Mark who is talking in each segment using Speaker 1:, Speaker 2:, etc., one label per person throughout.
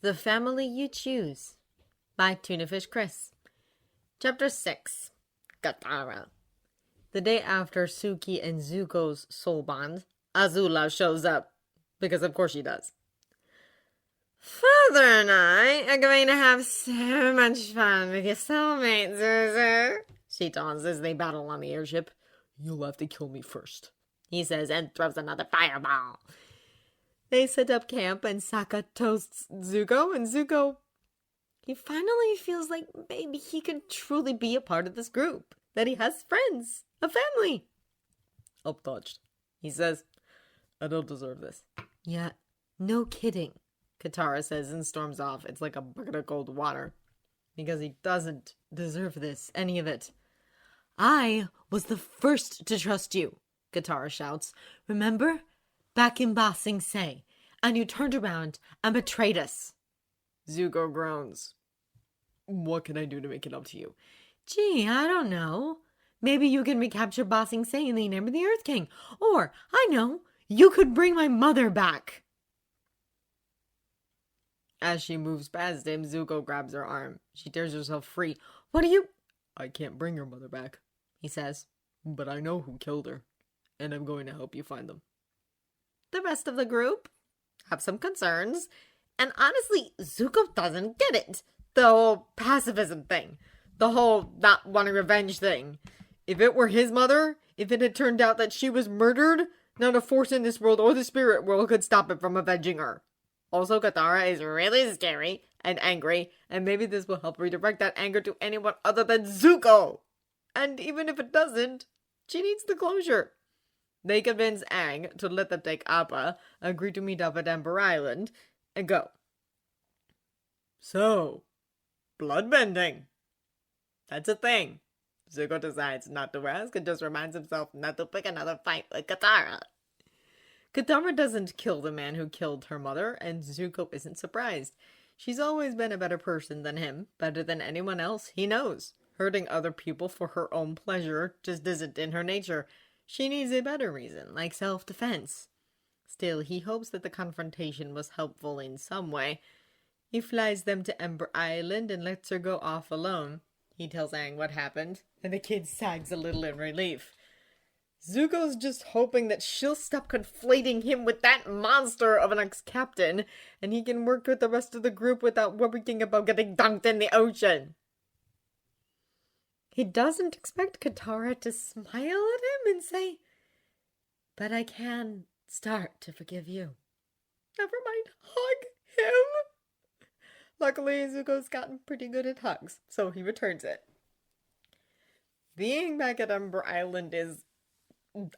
Speaker 1: The Family You Choose by Tunafish Chris. Chapter 6. Katara. The day after Suki and Zuko's soul bond, Azula shows up. Because of course she does. Father and I are going to have so much fun with your soulmate, Zuzu, she taunts as they battle on the airship. You'll have to kill me first, he says, and throws another fireball. They set up camp and Sokka toasts Zuko, and Zuko, he finally feels like maybe he could truly be a part of this group. That he has friends, a family. Untouched, he says, I don't deserve this. Yeah, no kidding, Katara says and storms off. It's like a bucket of cold water. Because he doesn't deserve this, any of it. I was the first to trust you, Katara shouts. Remember? Back in Ba Sing Se, and you turned around and betrayed us. Zuko groans. What can I do to make it up to you? Gee, I don't know. Maybe you can recapture Ba Sing Se in the name of the Earth King. Or, I know, you could bring my mother back. As she moves past him, Zuko grabs her arm. She tears herself free. What are you... I can't bring your mother back, he says. But I know who killed her, and I'm going to help you find them. The rest of the group have some concerns. And honestly, Zuko doesn't get it. The whole pacifism thing. The whole not wanting revenge thing. If it were his mother, if it had turned out that she was murdered, not a force in this world or the spirit world could stop it from avenging her. Also, Katara is really scary and angry, and maybe this will help redirect that anger to anyone other than Zuko. And even if it doesn't, she needs the closure. They convince Aang to let them take Appa, agree to meet up at Ember Island, and go. So, bloodbending. That's a thing. Zuko decides not to ask and just reminds himself not to pick another fight with Katara. Katara doesn't kill the man who killed her mother, and Zuko isn't surprised. She's always been a better person than him, better than anyone else he knows. Hurting other people for her own pleasure just isn't in her nature. She needs a better reason, like self-defense. Still, he hopes that the confrontation was helpful in some way. He flies them to Ember Island and lets her go off alone. He tells Aang what happened, and the kid sags a little in relief. Zuko's just hoping that she'll stop conflating him with that monster of an ex-captain, and he can work with the rest of the group without worrying about getting dunked in the ocean. He doesn't expect Katara to smile at him and say, but I can start to forgive you. Never mind, hug him. Luckily, Zuko's gotten pretty good at hugs, so he returns it. Being back at Ember Island is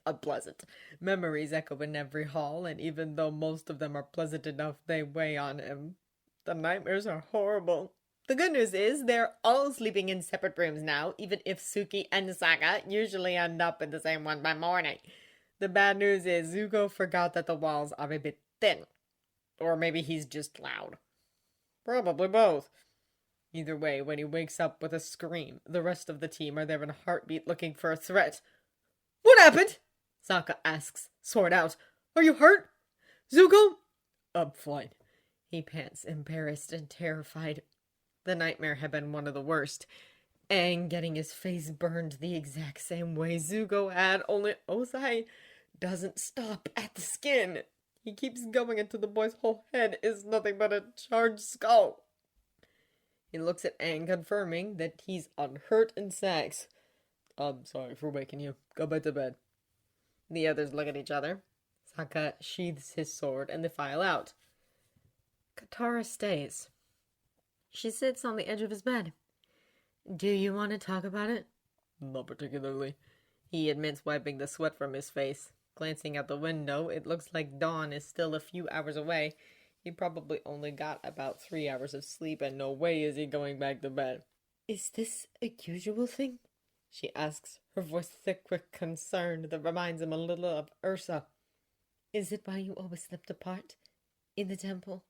Speaker 1: unpleasant. Memories echo in every hall, and even though most of them are pleasant enough, they weigh on him. The nightmares are horrible. The good news is they're all sleeping in separate rooms now, even if Suki and Sokka usually end up in the same one by morning. The bad news is Zuko forgot that the walls are a bit thin. Or maybe he's just loud. Probably both. Either way, when he wakes up with a scream, the rest of the team are there in a heartbeat looking for a threat. What happened? Sokka asks, sword out. Are you hurt? Zuko? I'm fine. He pants, embarrassed and terrified. The nightmare had been one of the worst. Aang getting his face burned the exact same way Zuko had, only Ozai doesn't stop at the skin. He keeps going until the boy's whole head is nothing but a charred skull. He looks at Aang, confirming that he's unhurt and sags. I'm sorry for waking you. Go back to bed. The others look at each other. Sokka sheathes his sword and they file out. Katara stays. She sits on the edge of his bed. Do you want to talk about it? Not particularly. He admits, wiping the sweat from his face. Glancing out the window, it looks like dawn is still a few hours away. He probably only got about 3 hours of sleep, and no way is he going back to bed. Is this a usual thing? She asks, her voice thick with concern that reminds him a little of Ursa. Is it why you always slept apart? In the temple?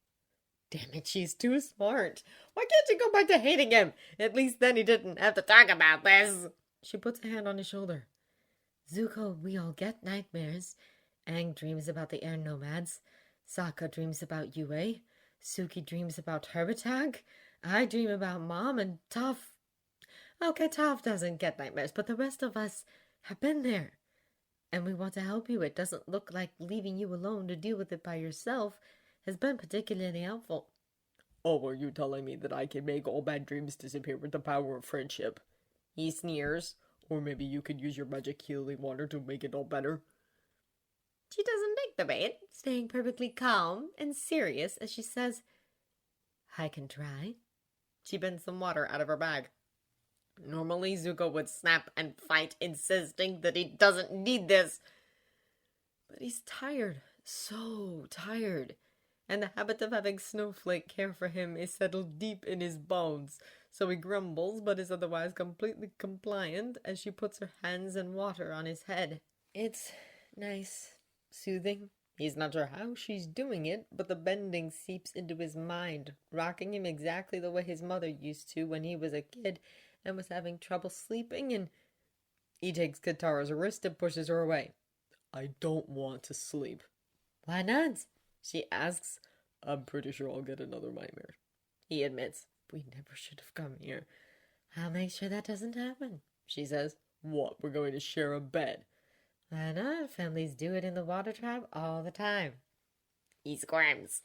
Speaker 1: Damn it, she's too smart. Why can't you go back to hating him? At least then he didn't have to talk about this. She puts a hand on his shoulder. Zuko, we all get nightmares. Aang dreams about the air nomads. Sokka dreams about Yue. Suki dreams about her attack. I dream about Mom and Toph. Okay, Toph doesn't get nightmares, but the rest of us have been there. And we want to help you. It doesn't look like leaving you alone to deal with it by yourself has been particularly helpful.
Speaker 2: Oh, are you telling me that I can make all bad dreams disappear with the power of friendship?
Speaker 1: He sneers.
Speaker 2: Or maybe you could use your magic healing water to make it all better?
Speaker 1: She doesn't take the bait, staying perfectly calm and serious as she says, I can try. She bends some water out of her bag. Normally, Zuko would snap and fight, insisting that he doesn't need this. But he's tired, so tired. And the habit of having Snowflake care for him is settled deep in his bones. So he grumbles, but is otherwise completely compliant as she puts her hands and water on his head. It's nice, soothing. He's not sure how she's doing it, but the bending seeps into his mind, rocking him exactly the way his mother used to when he was a kid and was having trouble sleeping, and he takes Katara's wrist and pushes her away.
Speaker 2: I don't want to sleep.
Speaker 1: Why not? She asks.
Speaker 2: I'm pretty sure I'll get another nightmare.
Speaker 1: He admits. We never should have come here. I'll make sure that doesn't happen, she says.
Speaker 2: What, we're going to share a bed?
Speaker 1: Why not? Families do it in the Water Tribe all the time. He squirms.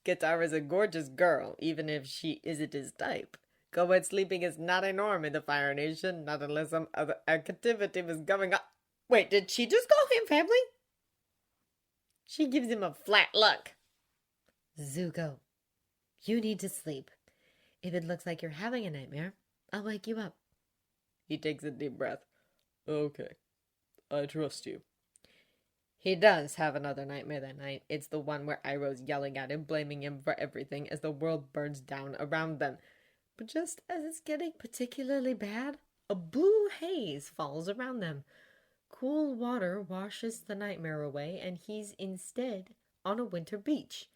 Speaker 1: Katara's a gorgeous girl, even if she isn't his type. Co-ed sleeping is not a norm in the Fire Nation, not unless some other activity was going on. Wait, did she just call him family? She gives him a flat look. Zuko, you need to sleep. If it looks like you're having a nightmare, I'll wake you up.
Speaker 2: He takes a deep breath. Okay, I trust you.
Speaker 1: He does have another nightmare that night. It's the one where Iroh's yelling at him, blaming him for everything as the world burns down around them. But just as it's getting particularly bad, a blue haze falls around them. Cool water washes the nightmare away, and he's instead on a winter beach.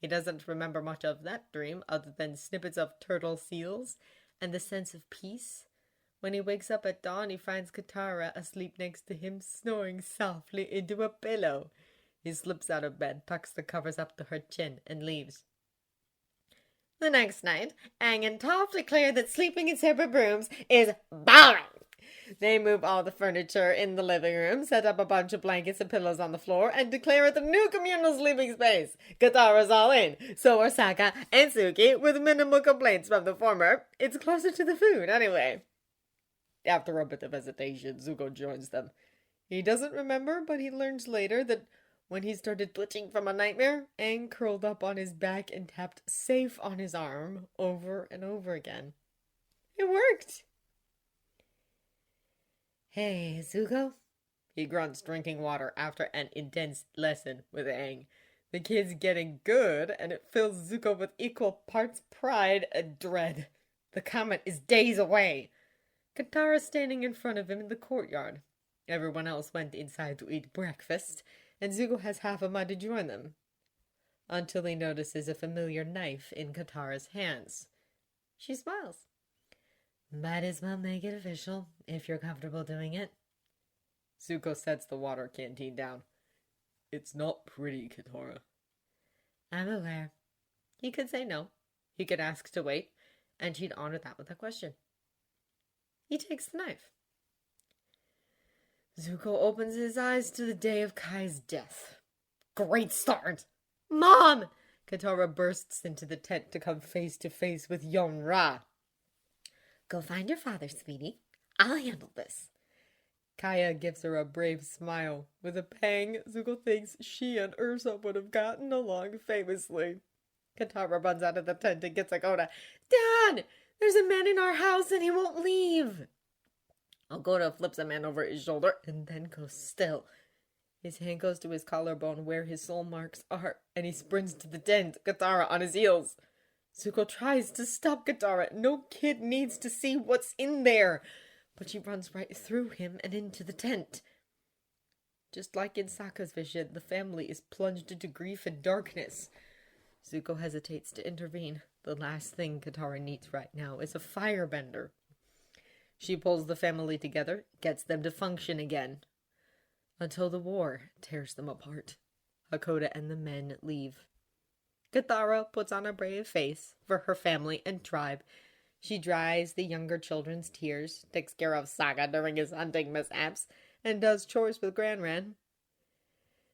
Speaker 1: He doesn't remember much of that dream other than snippets of turtle seals and the sense of peace. When he wakes up at dawn, he finds Katara asleep next to him, snoring softly into a pillow. He slips out of bed, tucks the covers up to her chin, and leaves. The next night, Aang and Toph declare that sleeping in separate rooms is boring. They move all the furniture in the living room, set up a bunch of blankets and pillows on the floor, and declare it the new communal sleeping space. Katara's all in. So are Sokka and Suki, with minimal complaints from the former. It's closer to the food, anyway. After a bit of hesitation, Zuko joins them. He doesn't remember, but he learns later that when he started twitching from a nightmare, Aang curled up on his back and tapped safe on his arm over and over again. It worked! Hey, Zuko? He grunts, drinking water after an intense lesson with Aang. The kid's getting good, and it fills Zuko with equal parts pride and dread. The comet is days away. Katara's standing in front of him in the courtyard. Everyone else went inside to eat breakfast, and Zuko has half a mind to join them. Until he notices a familiar knife in Katara's hands. She smiles. Might as well make it official, if you're comfortable doing it.
Speaker 2: Zuko sets the water canteen down. It's not pretty, Katara.
Speaker 1: I'm aware. He could say no. He could ask to wait, and she'd honor that with a question. He takes the knife. Zuko opens his eyes to the day of Kai's death. Great start! Mom! Katara bursts into the tent to come face to face with Yon-Ra. Go find your father, sweetie. I'll handle this. Kaya gives her a brave smile. With a pang, Zuko thinks she and Ursa would have gotten along famously. Katara runs out of the tent and gets Agoda. Dad! There's a man in our house and he won't leave. Agoda flips a man over his shoulder and then goes still. His hand goes to his collarbone where his soul marks are, and he sprints to the tent, Katara on his heels. Zuko tries to stop Katara. No kid needs to see what's in there. But she runs right through him and into the tent. Just like in Sokka's vision, the family is plunged into grief and darkness. Zuko hesitates to intervene. The last thing Katara needs right now is a firebender. She pulls the family together, gets them to function again. Until the war tears them apart. Hakoda and the men leave. Katara puts on a brave face for her family and tribe. She dries the younger children's tears, takes care of Sokka during his hunting mishaps, and does chores with Gran Ran.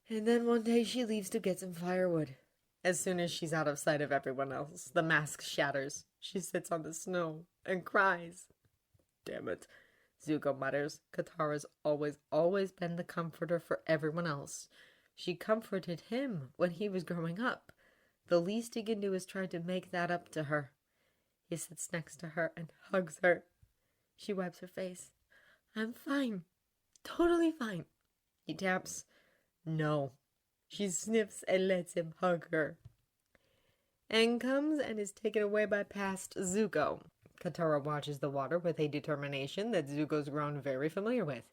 Speaker 1: And then one day she leaves to get some firewood. As soon as she's out of sight of everyone else, the mask shatters. She sits on the snow and cries. Damn it, Zuko mutters. Katara's always been the comforter for everyone else. She comforted him when he was growing up. The least he can do is try to make that up to her. He sits next to her and hugs her. She wipes her face. I'm fine. Totally fine. He taps. No. She sniffs and lets him hug her. Aang comes and is taken away by past Zuko. Katara watches the water with a determination that Zuko's grown very familiar with.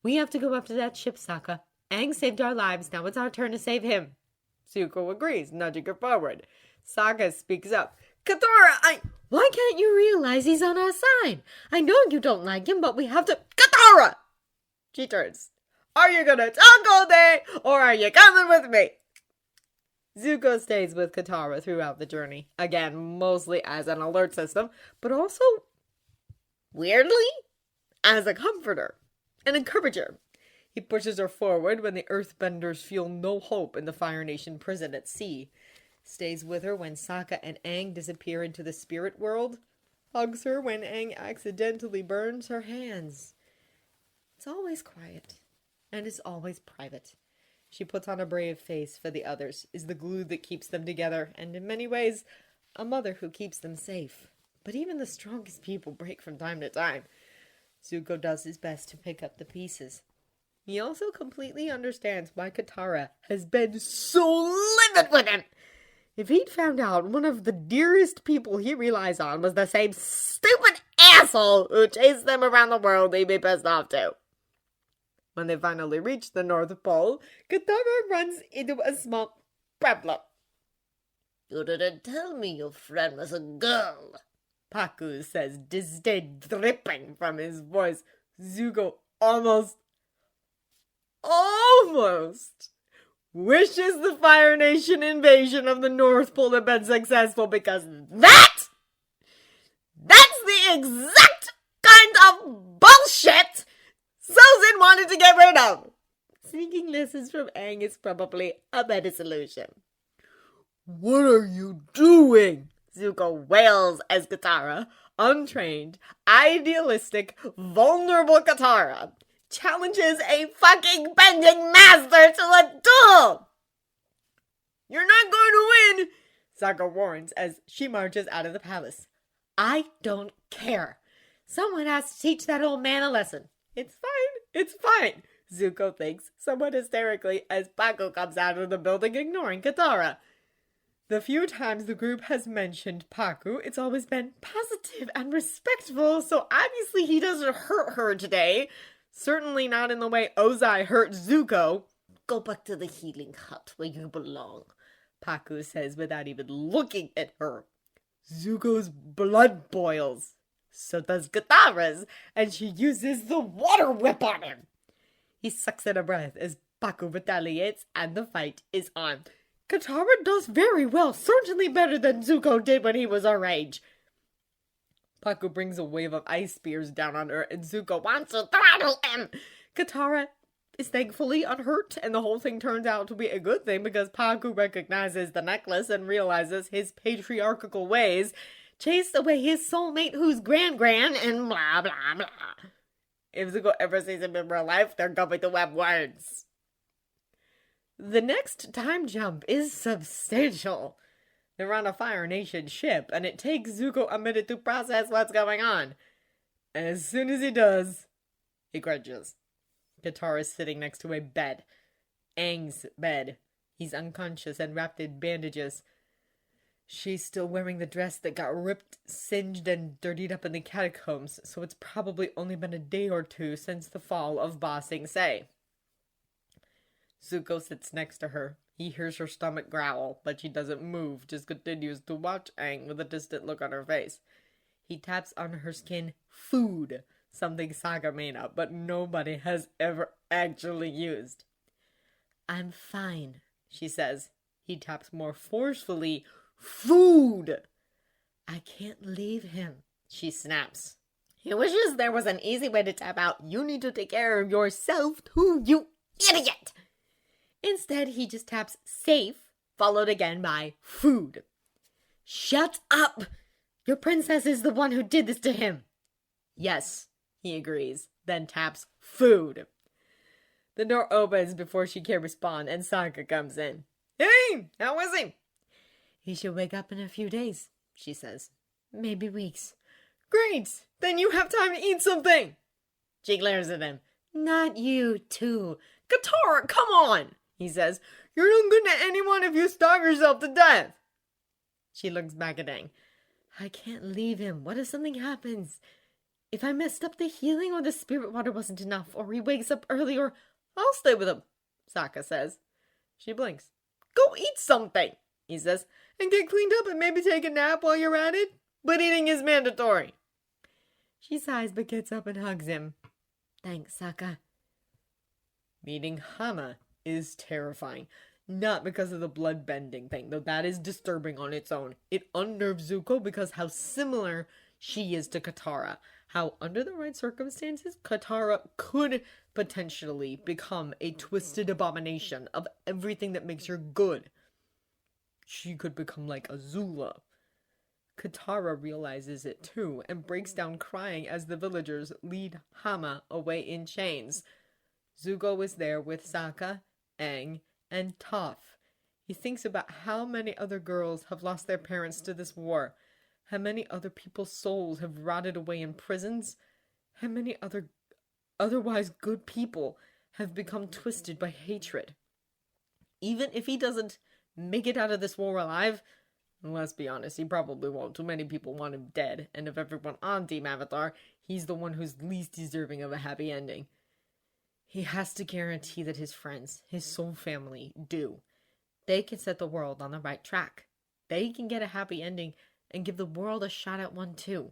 Speaker 1: We have to go up to that ship, Sokka. Aang saved our lives. Now it's our turn to save him. Zuko agrees, nudging her forward. Sokka speaks up. Katara, Why can't you realize he's on our side? I know you don't like him, but we have to... Katara! She turns. Are you gonna talk all day, or are you coming with me? Zuko stays with Katara throughout the journey. Again, mostly as an alert system, but also, weirdly, as a comforter, an encourager. He pushes her forward when the Earthbenders feel no hope in the Fire Nation prison at sea. Stays with her when Sokka and Aang disappear into the spirit world. Hugs her when Aang accidentally burns her hands. It's always quiet, and it's always private. She puts on a brave face for the others, is the glue that keeps them together, and in many ways, a mother who keeps them safe. But even the strongest people break from time to time. Zuko does his best to pick up the pieces. He also completely understands why Katara has been so livid with him. If he'd found out one of the dearest people he relies on was the same stupid asshole who chased them around the world, he'd be pissed off too. When they finally reach the North Pole, Katara runs into a small problem. You didn't tell me your friend was a girl, Paku says, disdain dripping from his voice. Zuko almost wishes the Fire Nation invasion of the North Pole had been successful because that's the exact kind of bullshit Sozin wanted to get rid of. Seeking lessons from Aang is probably a better solution. What are you doing? Zuko wails as Katara, untrained, idealistic, vulnerable Katara, challenges a fucking bending master to a duel! You're not going to win, Sokka warns as she marches out of the palace. I don't care. Someone has to teach that old man a lesson. It's fine, Zuko thinks, somewhat hysterically, as Paku comes out of the building ignoring Katara. The few times the group has mentioned Paku, it's always been positive and respectful, so obviously he doesn't hurt her today. Certainly not in the way Ozai hurt Zuko. Go back to the healing hut where you belong, Paku says without even looking at her. Zuko's blood boils. So does Katara's, and she uses the water whip on him. He sucks in a breath as Paku retaliates, and the fight is on. Katara does very well, certainly better than Zuko did when he was our age. Paku brings a wave of ice spears down on her, and Zuko wants to throttle him. Katara is thankfully unhurt, and the whole thing turns out to be a good thing because Paku recognizes the necklace and realizes his patriarchal ways chased away his soulmate who's gran and blah blah blah. If Zuko ever sees him in real life, they're going to have words. The next time jump is substantial. They're on a Fire Nation ship, and it takes Zuko a minute to process what's going on. As soon as he does, he cringes. Katara's sitting next to a bed. Aang's bed. He's unconscious and wrapped in bandages. She's still wearing the dress that got ripped, singed, and dirtied up in the catacombs, so it's probably only been a day or two since the fall of Ba Sing Se. Zuko sits next to her. He hears her stomach growl, but she doesn't move, just continues to watch Aang with a distant look on her face. He taps on her skin food, something Sokka made up, but nobody has ever actually used. I'm fine, she says. He taps more forcefully. Food! I can't leave him, she snaps. He wishes there was an easy way to tap out. You need to take care of yourself too, you idiot! Instead, he just taps safe, followed again by food. Shut up! Your princess is the one who did this to him. Yes, he agrees, then taps food. The door opens before she can respond, and Sokka comes in. Hey, how is he? He should wake up in a few days, she says. Maybe weeks. Great! Then you have time to eat something! She glares at him. Not you, too. Katara, come on! He says. You're no good to anyone if you starve yourself to death! She looks back at Aang. I can't leave him. What if something happens? If I messed up the healing or the spirit water wasn't enough, or he wakes up early, or I'll stay with him, Sokka says. She blinks. Go eat something, he says, and get cleaned up and maybe take a nap while you're at it. But eating is mandatory. She sighs but gets up and hugs him. Thanks, Sokka. Meeting Hama is terrifying. Not because of the blood bending thing, though that is disturbing on its own. It unnerves Zuko because how similar she is to Katara. How, under the right circumstances, Katara could potentially become a twisted abomination of everything that makes her good. She could become like Azula. Katara realizes it too, and breaks down crying as the villagers lead Hama away in chains. Zuko is there with Sokka, Aang, and Toph. He thinks about how many other girls have lost their parents to this war, how many other people's souls have rotted away in prisons, how many otherwise good people have become twisted by hatred. Even if he doesn't make it out of this war alive, let's be honest, he probably won't. Too many people want him dead, and of everyone on Team Avatar, he's the one who's least deserving of a happy ending. He has to guarantee that his friends, his soul family, do. They can set the world on the right track. They can get a happy ending and give the world a shot at one too.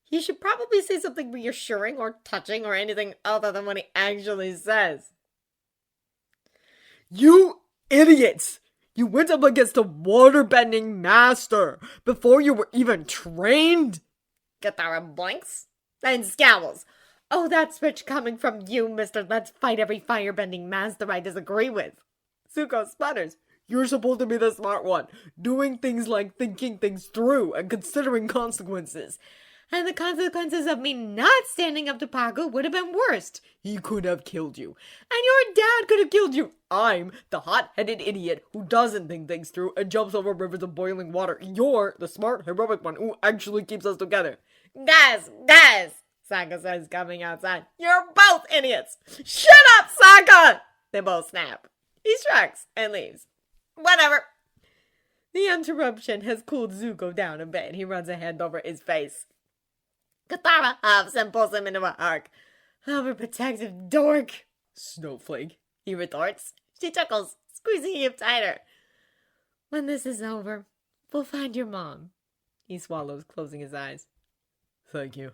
Speaker 1: He should probably say something reassuring or touching or anything other than what he actually says. You idiots! You went up against a waterbending master before you were even trained? Katara blinks, then scowls. Oh, that's rich coming from you, Mr. Let's fight every firebending master I disagree with. Zuko sputters. You're supposed to be the smart one, doing things like thinking things through and considering consequences. And the consequences of me not standing up to Paco would have been worst. He could have killed you. And your dad could have killed you. I'm the hot-headed idiot who doesn't think things through and jumps over rivers of boiling water. You're the smart, heroic one who actually keeps us together. Guys, Sokka says, coming outside. You're both idiots. Shut up, Sokka! They both snap. He shrugs and leaves. Whatever. The interruption has cooled Zuko down a bit. He runs a hand over his face. Katara huffs and pulls him into a hug. Overprotective dork. Snowflake, he retorts. She chuckles, squeezing him tighter. When this is over, we'll find your mom. He swallows, closing his eyes. Thank you.